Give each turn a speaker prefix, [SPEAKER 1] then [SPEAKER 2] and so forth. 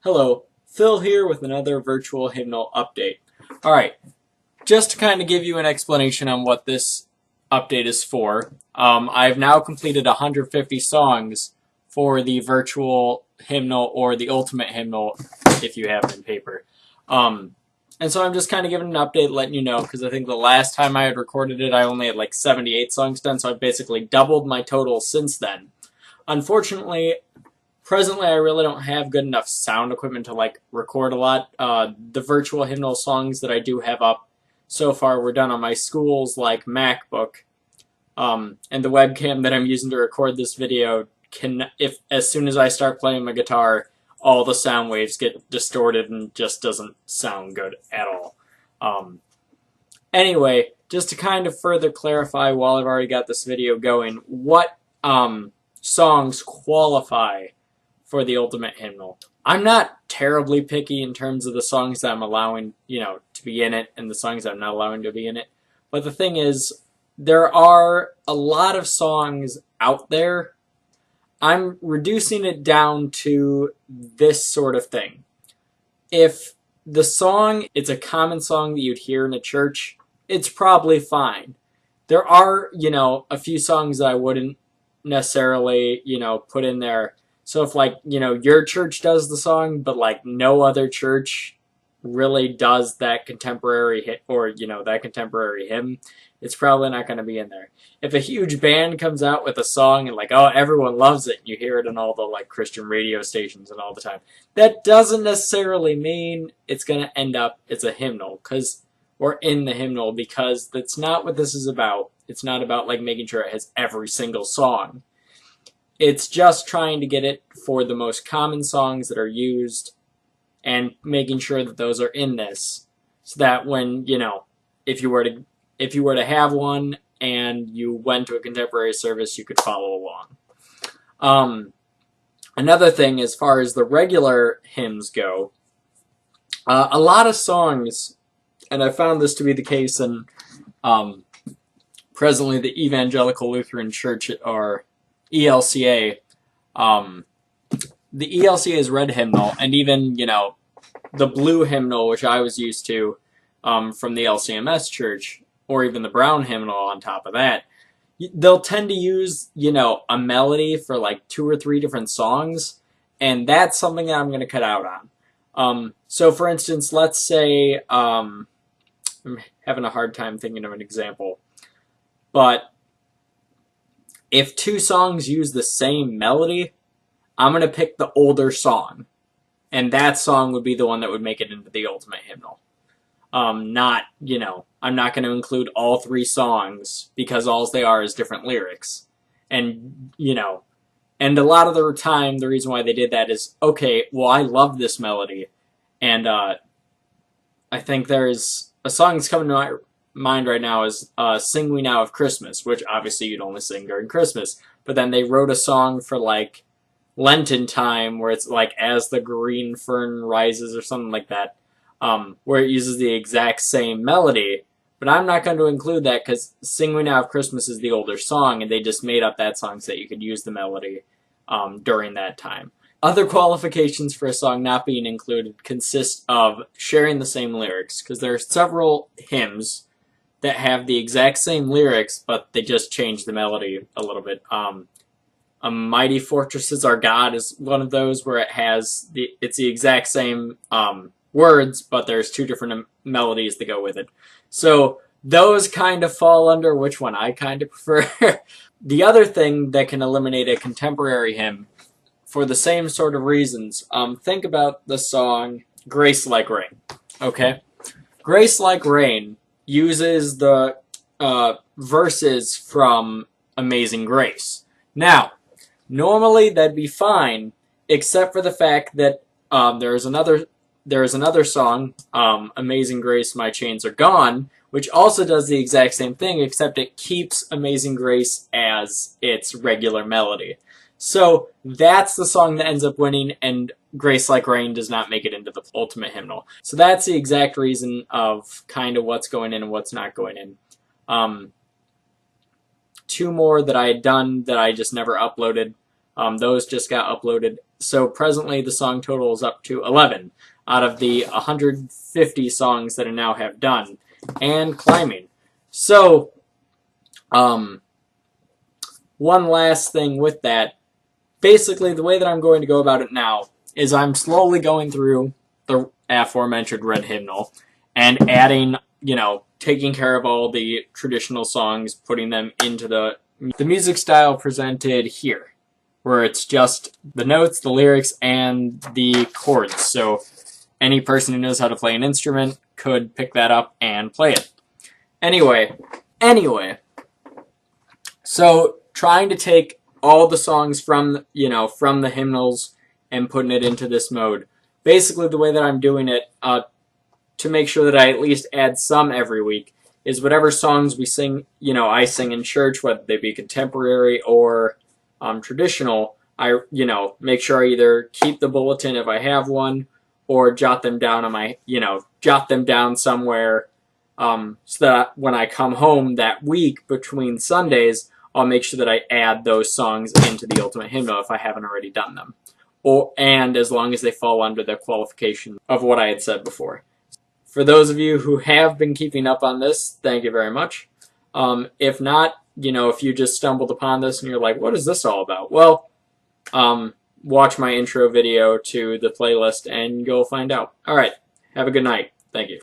[SPEAKER 1] Hello, Phil here with another virtual hymnal update. Alright, just to kind of give you an explanation on what this update is for, I've now completed 150 songs for the virtual hymnal or the ultimate hymnal if you have it in paper. And so I'm just kind of giving an update, letting you know, because I think the last time I had recorded it, I only had like 78 songs done, so I've basically doubled my total since then. Unfortunately, presently, I really don't have good enough sound equipment to like record a lot. The virtual hymnal songs that I do have up so far were done on my school's like MacBook, and the webcam that I'm using to record this video can, if as soon as I start playing my guitar, all the sound waves get distorted and just doesn't sound good at all. Anyway, just to kind of further clarify while I've already got this video going, what songs qualify for the ultimate hymnal. I'm not terribly picky in terms of the songs that I'm allowing, to be in it and the songs that I'm not allowing to be in it. But the thing is, there are a lot of songs out there. I'm reducing it down to this sort of thing. If the song, it's a common song that you'd hear in a church, it's probably fine. There are, a few songs that I wouldn't necessarily, put in there. So if, your church does the song, but, no other church really does that contemporary hit or, that contemporary hymn, it's probably not going to be in there. If a huge band comes out with a song and, everyone loves it, and you hear it on all the, Christian radio stations and all the time, that doesn't necessarily mean it's going to end up, it's a hymnal, or in the hymnal, because that's not what this is about. It's not about, making sure it has every single song. It's just trying to get it for the most common songs that are used and making sure that those are in this so that when, if you were to have one and you went to a contemporary service, you could follow along. Another thing as far as the regular hymns go, a lot of songs, and I found this to be the case in presently the Evangelical Lutheran Church, or ELCA, the ELCA is red hymnal, and even, the blue hymnal, which I was used to from the LCMS church, or even the brown hymnal on top of that, they'll tend to use, a melody for 2 or 3 different songs, and that's something that I'm going to cut out on. So for instance, let's say, I'm having a hard time thinking of an example, but if 2 songs use the same melody, I'm going to pick the older song. And that song would be the one that would make it into the ultimate hymnal. I'm not going to include all 3 songs because all they are is different lyrics. And, and a lot of the time, the reason why they did that is, okay, well, I love this melody. And I think there's a song that's coming to my mind right now is Sing We Now of Christmas, which obviously you'd only sing during Christmas. But then they wrote a song for Lenten time where it's As the Green Fern Rises or something like that, where it uses the exact same melody. But I'm not going to include that because Sing We Now of Christmas is the older song, and they just made up that song so that you could use the melody during that time. Other qualifications for a song not being included consist of sharing the same lyrics, because there are several hymns that have the exact same lyrics, but they just change the melody a little bit. A Mighty Fortress is Our God is one of those where it's the exact same words, but there's 2 different melodies that go with it. So those kind of fall under which one I kind of prefer. The other thing that can eliminate a contemporary hymn, for the same sort of reasons, think about the song Grace Like Rain. Okay? Grace Like Rain uses the verses from Amazing Grace. Now, normally that'd be fine, except for the fact that there is another song, Amazing Grace, My Chains Are Gone, which also does the exact same thing, except it keeps Amazing Grace as its regular melody. So that's the song that ends up winning, and Grace Like Rain does not make it into the ultimate hymnal. So that's the exact reason of kind of what's going in and what's not going in. 2 more that I had done that I just never uploaded. Those just got uploaded. So presently the song total is up to 11 out of the 150 songs that I now have done, and climbing. So, one last thing with that. Basically, the way that I'm going to go about it now is I'm slowly going through the aforementioned red hymnal and adding, taking care of all the traditional songs, putting them into the music style presented here, where it's just the notes, the lyrics, and the chords. So any person who knows how to play an instrument could pick that up and play it. Anyway, so trying to take all the songs from the hymnals and putting it into this mode. Basically, the way that I'm doing it, to make sure that I at least add some every week, is whatever songs we sing, I sing in church, whether they be contemporary or traditional, I, make sure I either keep the bulletin if I have one, or jot them down on my, jot them down somewhere, so that when I come home that week between Sundays, I'll make sure that I add those songs into the Ultimate Hymnal if I haven't already done them. And as long as they fall under the qualification of what I had said before. For those of you who have been keeping up on this, thank you very much. If not, if you just stumbled upon this and you're like, what is this all about? Well, watch my intro video to the playlist and you'll find out. Alright, have a good night. Thank you.